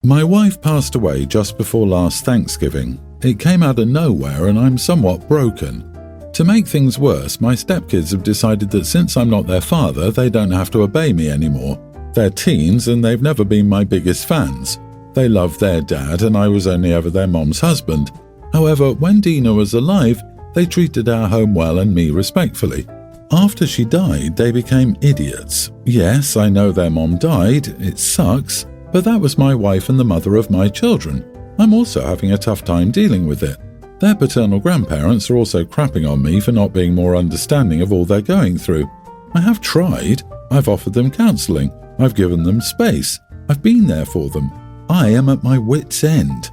My wife passed away just before last Thanksgiving. It came out of nowhere and I'm somewhat broken. To make things worse, my stepkids have decided that since I'm not their father, they don't have to obey me anymore. They're teens and they've never been my biggest fans. They love their dad and I was only ever their mom's husband. However, when Dina was alive, they treated our home well and me respectfully. After she died, they became idiots. Yes, I know their mom died, it sucks, but that was my wife and the mother of my children. I'm also having a tough time dealing with it. Their paternal grandparents are also crapping on me for not being more understanding of all they're going through. I have tried. I've offered them counselling. I've given them space. I've been there for them. I am at my wit's end.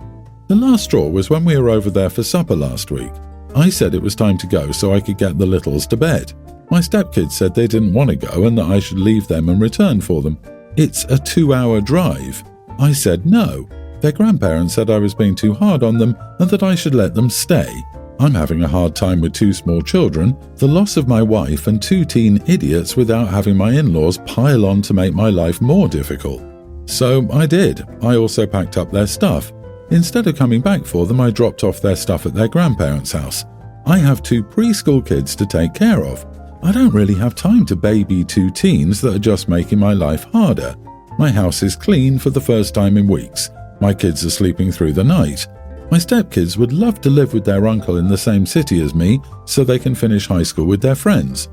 The last straw was when we were over there for supper last week. I said it was time to go so I could get the littles to bed. My stepkids said they didn't want to go and that I should leave them and return for them. It's a 2-hour drive. I said no. Their grandparents said I was being too hard on them and that I should let them stay. I'm having a hard time with 2 small children, the loss of my wife and 2 teen idiots without having my in-laws pile on to make my life more difficult. So I did. I also packed up their stuff. Instead of coming back for them, I dropped off their stuff at their grandparents' house. I have 2 preschool kids to take care of. I don't really have time to baby 2 teens that are just making my life harder. My house is clean for the first time in weeks. My kids are sleeping through the night. My stepkids would love to live with their uncle in the same city as me so they can finish high school with their friends.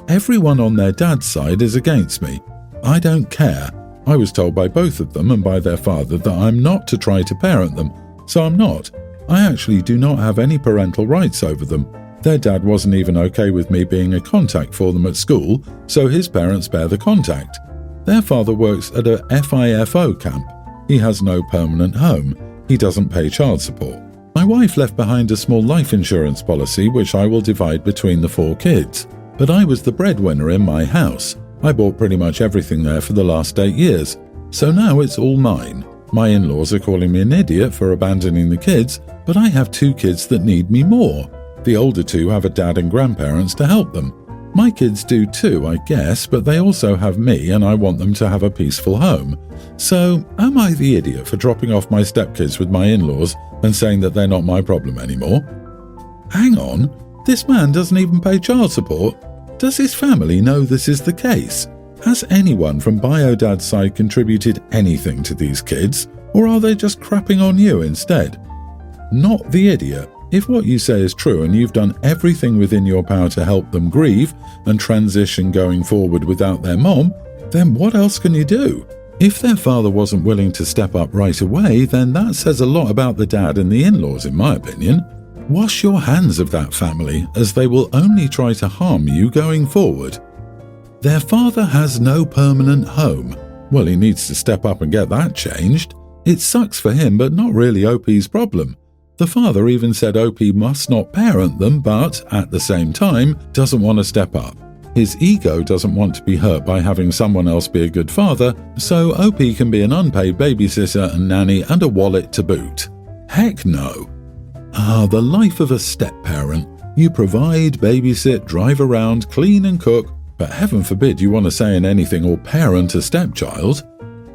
Everyone on their dad's side is against me. I don't care. I was told by both of them and by their father that I'm not to try to parent them, so I'm not. I actually do not have any parental rights over them. Their dad wasn't even okay with me being a contact for them at school, so his parents bear the contact. Their father works at a FIFO camp. He has no permanent home. He doesn't pay child support. My wife left behind a small life insurance policy which I will divide between the 4 kids. But I was the breadwinner in my house. I bought pretty much everything there for the last 8 years. So now it's all mine. My in-laws are calling me an idiot for abandoning the kids, but I have 2 kids that need me more. The older 2 have a dad and grandparents to help them. My kids do too, I guess, but they also have me and I want them to have a peaceful home. So, am I the idiot for dropping off my stepkids with my in-laws and saying that they're not my problem anymore? Hang on, this man doesn't even pay child support. Does his family know this is the case? Has anyone from Bio-Dad's side contributed anything to these kids, or are they just crapping on you instead? Not the idiot. If what you say is true and you've done everything within your power to help them grieve and transition going forward without their mom, then what else can you do? If their father wasn't willing to step up right away, then that says a lot about the dad and the in-laws, in my opinion. Wash your hands of that family, as they will only try to harm you going forward. Their father has no permanent home. Well, he needs to step up and get that changed. It sucks for him, but not really OP's problem. The father even said OP must not parent them, but, at the same time, doesn't want to step up. His ego doesn't want to be hurt by having someone else be a good father, so OP can be an unpaid babysitter and nanny and a wallet to boot. Heck no. The life of a step-parent. You provide, babysit, drive around, clean and cook, but heaven forbid you want to say in anything or parent a stepchild.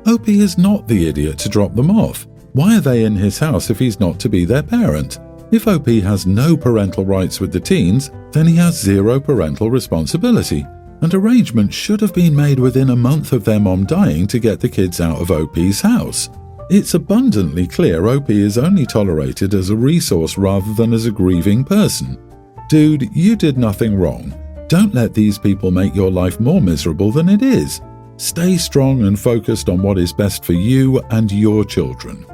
OP is not the idiot to drop them off. Why are they in his house if he's not to be their parent? If OP has no parental rights with the teens, then he has 0 parental responsibility, and arrangements should have been made within a month of their mom dying to get the kids out of OP's house. It's abundantly clear OP is only tolerated as a resource rather than as a grieving person. Dude, you did nothing wrong. Don't let these people make your life more miserable than it is. Stay strong and focused on what is best for you and your children.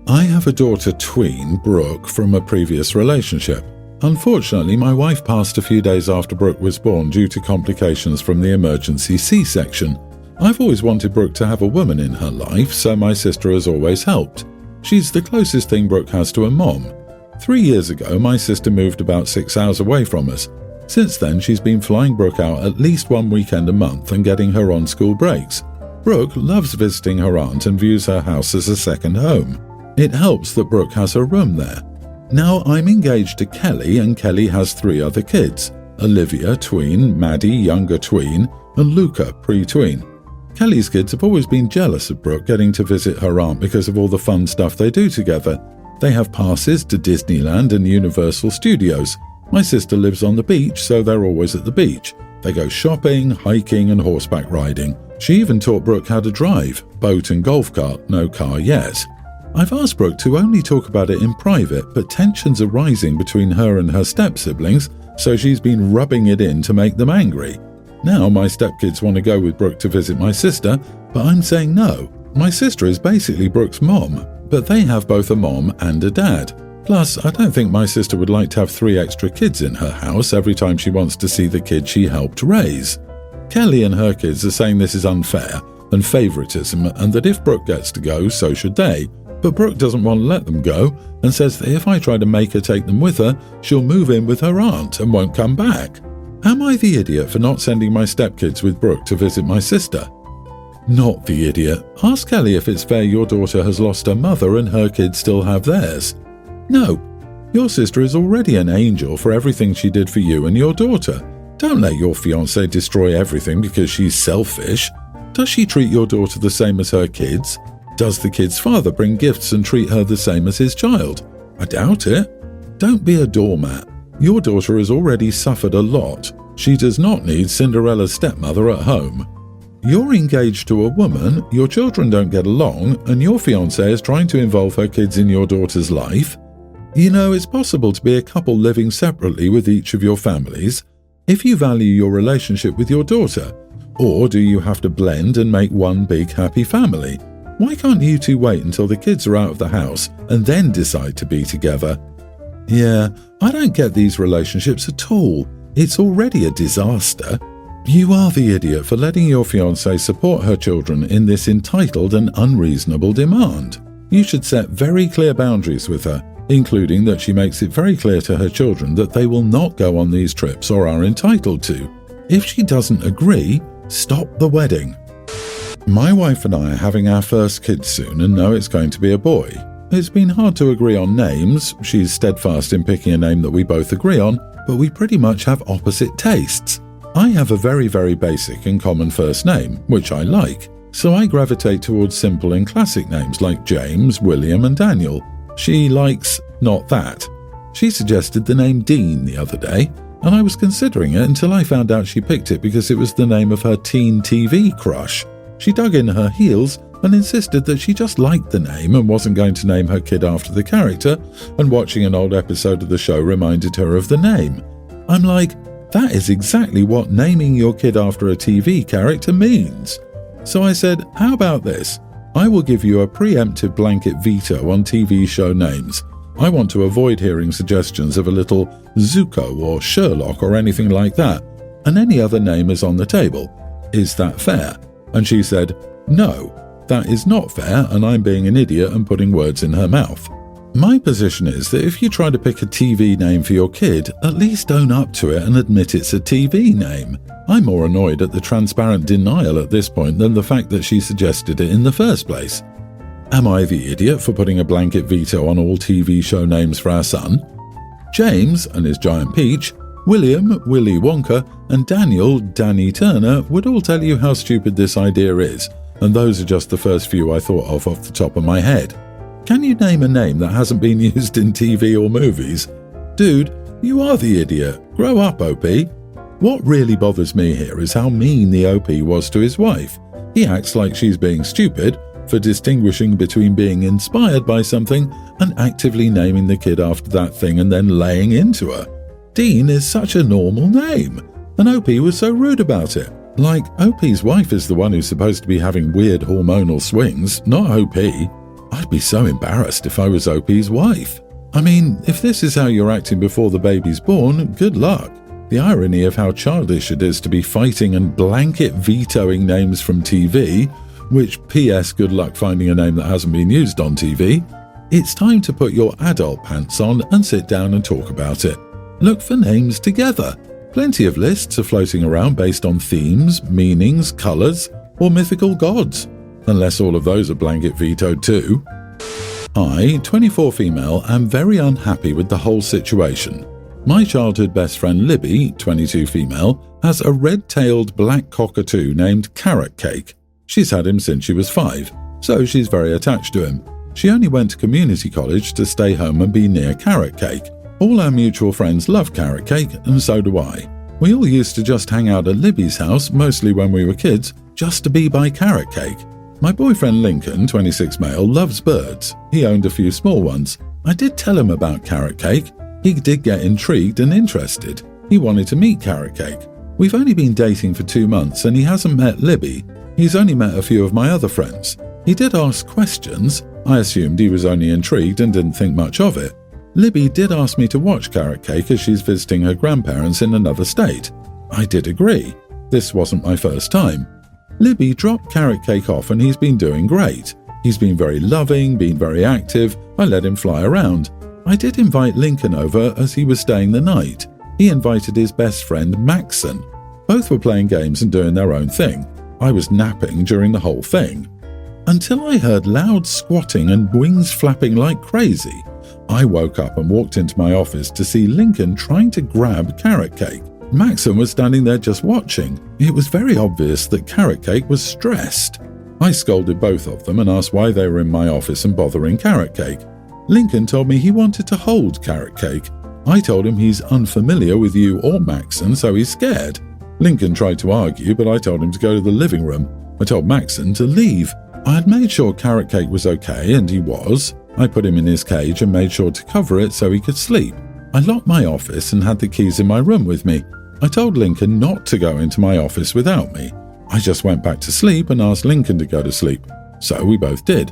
I have a daughter tween, Brooke, from a previous relationship. Unfortunately, my wife passed a few days after Brooke was born due to complications from the emergency C-section. I've always wanted Brooke to have a woman in her life, so my sister has always helped. She's the closest thing Brooke has to a mom. 3 years ago, my sister moved about 6 hours away from us. Since then, she's been flying Brooke out at least 1 weekend a month and getting her on school breaks. Brooke loves visiting her aunt and views her house as a second home. It helps that Brooke has her room there. Now I'm engaged to Kelly, and Kelly has 3 other kids: Olivia, tween, Maddie, younger tween, and Luca, pre-tween. Kelly's kids have always been jealous of Brooke getting to visit her aunt because of all the fun stuff they do together. They have passes to Disneyland and Universal Studios. My sister lives on the beach, so they're always at the beach. They go shopping, hiking and horseback riding. She even taught Brooke how to drive, boat and golf cart, no car yet. I've asked Brooke to only talk about it in private, but tensions are rising between her and her step-siblings, so she's been rubbing it in to make them angry. Now my stepkids want to go with Brooke to visit my sister, but I'm saying no. My sister is basically Brooke's mom, but they have both a mom and a dad. Plus, I don't think my sister would like to have 3 extra kids in her house every time she wants to see the kid she helped raise. Kelly and her kids are saying this is unfair and favoritism, and that if Brooke gets to go, so should they. But Brooke doesn't want to let them go and says that if I try to make her take them with her, she'll move in with her aunt and won't come back. Am I the idiot for not sending my stepkids with Brooke to visit my sister? Not the idiot. Ask Kelly if it's fair your daughter has lost her mother and her kids still have theirs. No, your sister is already an angel for everything she did for you and your daughter. Don't let your fiancé destroy everything because she's selfish. Does she treat your daughter the same as her kids? Does the kid's father bring gifts and treat her the same as his child? I doubt it. Don't be a doormat. Your daughter has already suffered a lot. She does not need Cinderella's stepmother at home. You're engaged to a woman, your children don't get along, and your fiancé is trying to involve her kids in your daughter's life. You know, it's possible to be a couple living separately with each of your families if you value your relationship with your daughter. Or do you have to blend and make one big happy family? Why can't you two wait until the kids are out of the house and then decide to be together? Yeah, I don't get these relationships at all. It's already a disaster. You are the idiot for letting your fiancé support her children in this entitled and unreasonable demand. You should set very clear boundaries with her, including that she makes it very clear to her children that they will not go on these trips or are entitled to. If she doesn't agree, stop the wedding. My wife and I are having our first kid soon and know it's going to be a boy. It's been hard to agree on names. She's steadfast in picking a name that we both agree on, but we pretty much have opposite tastes. I have a very, very basic and common first name, which I like, so I gravitate towards simple and classic names like James, William and Daniel. She likes not that. She suggested the name Dean the other day, and I was considering it until I found out she picked it because it was the name of her teen TV crush. She dug in her heels and insisted that she just liked the name and wasn't going to name her kid after the character, and watching an old episode of the show reminded her of the name. I'm like, that is exactly what naming your kid after a TV character means. So I said, how about this? I will give you a preemptive blanket veto on TV show names. I want to avoid hearing suggestions of a little Zuko or Sherlock or anything like that, and any other name is on the table. Is that fair? And she said, no, that is not fair, and I'm being an idiot and putting words in her mouth. My position is that if you try to pick a TV name for your kid, at least own up to it and admit it's a TV name. I'm more annoyed at the transparent denial at this point than the fact that she suggested it in the first place. Am I the idiot for putting a blanket veto on all TV show names for our son? James and his giant peach, William, Willy Wonka, and Daniel, Danny Turner would all tell you how stupid this idea is, and those are just the first few I thought of off the top of my head. Can you name a name that hasn't been used in TV or movies? Dude, you are the idiot. Grow up, OP. What really bothers me here is how mean the OP was to his wife. He acts like she's being stupid for distinguishing between being inspired by something and actively naming the kid after that thing and then laying into her. Dean is such a normal name, and OP was so rude about it. Like, OP's wife is the one who's supposed to be having weird hormonal swings, not OP. I'd be so embarrassed if I was OP's wife. I mean, if this is how you're acting before the baby's born, good luck. The irony of how childish it is to be fighting and blanket vetoing names from TV, which PS good luck finding a name that hasn't been used on TV. It's time to put your adult pants on and sit down and talk about it. Look for names together. Plenty of lists are floating around based on themes, meanings, colours, or mythical gods. Unless all of those are blanket vetoed too. I, 24 female, am very unhappy with the whole situation. My childhood best friend Libby, 22 female, has a red-tailed black cockatoo named Carrot Cake. She's had him since she was 5, so she's very attached to him. She only went to community college to stay home and be near carrot cake. All our mutual friends love carrot cake, and so do I. We all used to just hang out at Libby's house, mostly when we were kids, just to be by carrot cake. My boyfriend Lincoln, 26 male, loves birds. He owned a few small ones. I did tell him about carrot cake. He did get intrigued and interested. He wanted to meet carrot cake. We've only been dating for 2 months and he hasn't met Libby. He's only met a few of my other friends. He did ask questions. I assumed he was only intrigued and didn't think much of it. Libby did ask me to watch carrot cake as she's visiting her grandparents in another state. I did agree. This wasn't my first time. Libby dropped carrot cake off and he's been doing great. He's been very loving, been very active. I let him fly around. I did invite Lincoln over as he was staying the night. He invited his best friend Maxon. Both were playing games and doing their own thing. I was napping during the whole thing. Until I heard loud squatting and wings flapping like crazy. I woke up and walked into my office to see Lincoln trying to grab carrot cake. Maxon was standing there just watching. It was very obvious that carrot cake was stressed. I scolded both of them and asked why they were in my office and bothering carrot cake. Lincoln told me he wanted to hold carrot cake. I told him he's unfamiliar with you or Maxon, so he's scared. Lincoln tried to argue, but I told him to go to the living room. I told Maxon to leave. I had made sure carrot cake was okay, and he was. I put him in his cage and made sure to cover it so he could sleep. I locked my office and had the keys in my room with me. I told Lincoln not to go into my office without me. I just went back to sleep and asked Lincoln to go to sleep. So we both did.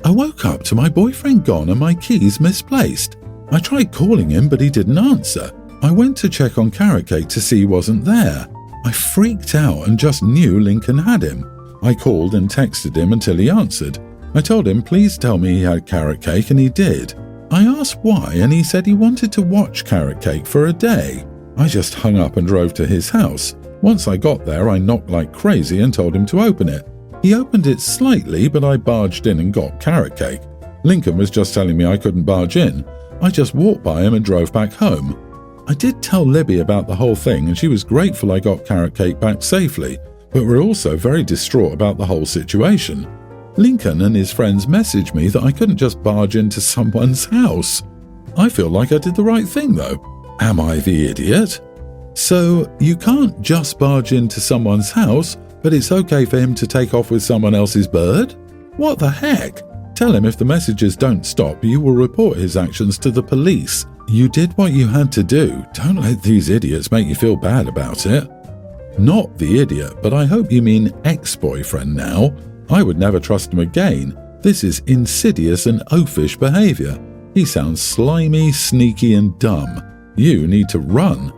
I woke up to my boyfriend gone and my keys misplaced. I tried calling him, but he didn't answer. I went to check on carrot cake to see he wasn't there. I freaked out and just knew Lincoln had him. I called and texted him until he answered. I told him please tell me he had carrot cake, and he did. I asked why and he said he wanted to watch carrot cake for a day. I just hung up and drove to his house. Once I got there, I knocked like crazy and told him to open it. He opened it slightly, but I barged in and got carrot cake. Lincoln was just telling me I couldn't barge in. I just walked by him and drove back home. I did tell Libby about the whole thing and she was grateful I got carrot cake back safely, but we're also very distraught about the whole situation. Lincoln and his friends messaged me that I couldn't just barge into someone's house. I feel like I did the right thing though. Am I the idiot? So, you can't just barge into someone's house, but it's okay for him to take off with someone else's bird? What the heck? Tell him if the messages don't stop, you will report his actions to the police. You did what you had to do. Don't let these idiots make you feel bad about it. Not the idiot, but I hope you mean ex-boyfriend now. I would never trust him again. This is insidious and oafish behavior. He sounds slimy, sneaky and dumb. You need to run.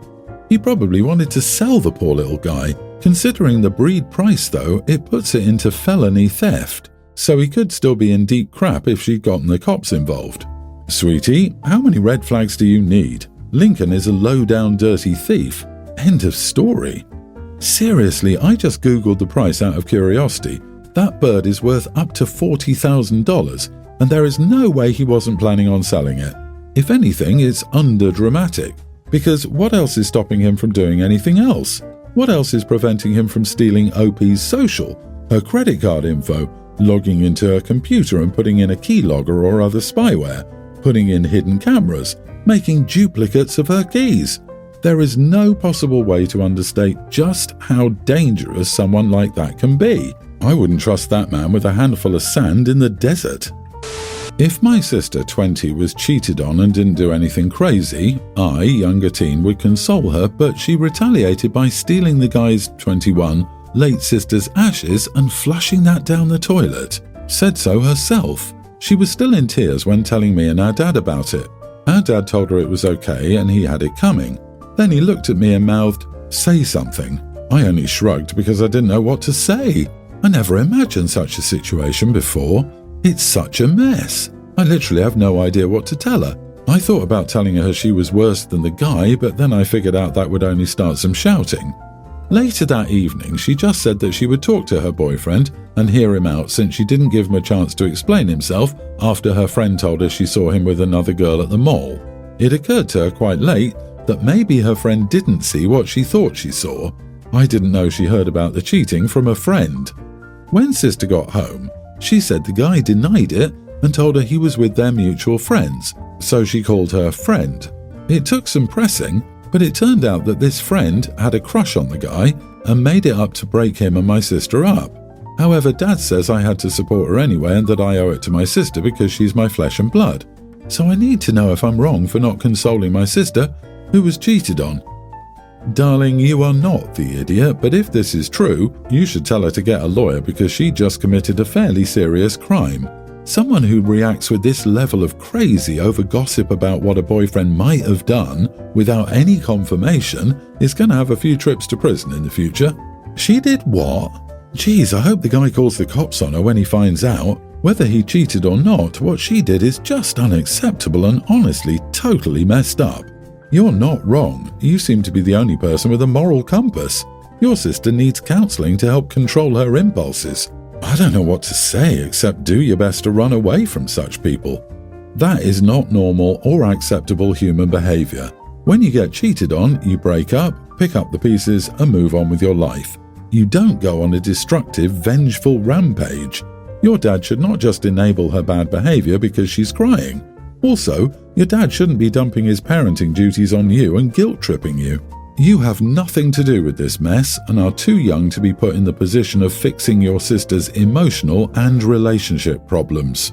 He probably wanted to sell the poor little guy. Considering the breed price though, it puts it into felony theft. So he could still be in deep crap if she'd gotten the cops involved. Sweetie, how many red flags do you need? Lincoln is a low-down dirty thief. End of story. Seriously, I just googled the price out of curiosity. That bird is worth up to $40,000, and there is no way he wasn't planning on selling it. If anything, it's under-dramatic. Because what else is stopping him from doing anything else? What else is preventing him from stealing OP's social, her credit card info, logging into her computer and putting in a keylogger or other spyware, putting in hidden cameras, making duplicates of her keys? There is no possible way to understate just how dangerous someone like that can be. I wouldn't trust that man with a handful of sand in the desert. If my sister 20 was cheated on and didn't do anything crazy, I, younger teen, would console her, but she retaliated by stealing the guy's 21 late sister's ashes and flushing that down the toilet. Said so herself. She was still in tears when telling me and our dad about it. Our dad told her it was okay and he had it coming. Then he looked at me and mouthed, "Say something." I only shrugged because I didn't know what to say. I never imagined such a situation before. It's such a mess. I literally have no idea what to tell her. I thought about telling her she was worse than the guy, but then I figured out that would only start some shouting. Later that evening, she just said that she would talk to her boyfriend and hear him out since she didn't give him a chance to explain himself after her friend told her she saw him with another girl at the mall. It occurred to her quite late that maybe her friend didn't see what she thought she saw. I didn't know she heard about the cheating from a friend. When sister got home, she said the guy denied it and told her he was with their mutual friends, so she called her friend. It took some pressing, but it turned out that this friend had a crush on the guy and made it up to break him and my sister up. However, Dad says I had to support her anyway and that I owe it to my sister because she's my flesh and blood. So I need to know if I'm wrong for not consoling my sister, who was cheated on. Darling, you are not the idiot, but if this is true, you should tell her to get a lawyer because she just committed a fairly serious crime. Someone who reacts with this level of crazy over gossip about what a boyfriend might have done without any confirmation is going to have a few trips to prison in the future. She did what? Geez, I hope the guy calls the cops on her when he finds out. Whether he cheated or not, what she did is just unacceptable and honestly totally messed up. You're not wrong. You seem to be the only person with a moral compass. Your sister needs counselling to help control her impulses. I don't know what to say except do your best to run away from such people. That is not normal or acceptable human behaviour. When you get cheated on, you break up, pick up the pieces and move on with your life. You don't go on a destructive, vengeful rampage. Your dad should not just enable her bad behaviour because she's crying. Also, your dad shouldn't be dumping his parenting duties on you and guilt-tripping you. You have nothing to do with this mess and are too young to be put in the position of fixing your sister's emotional and relationship problems.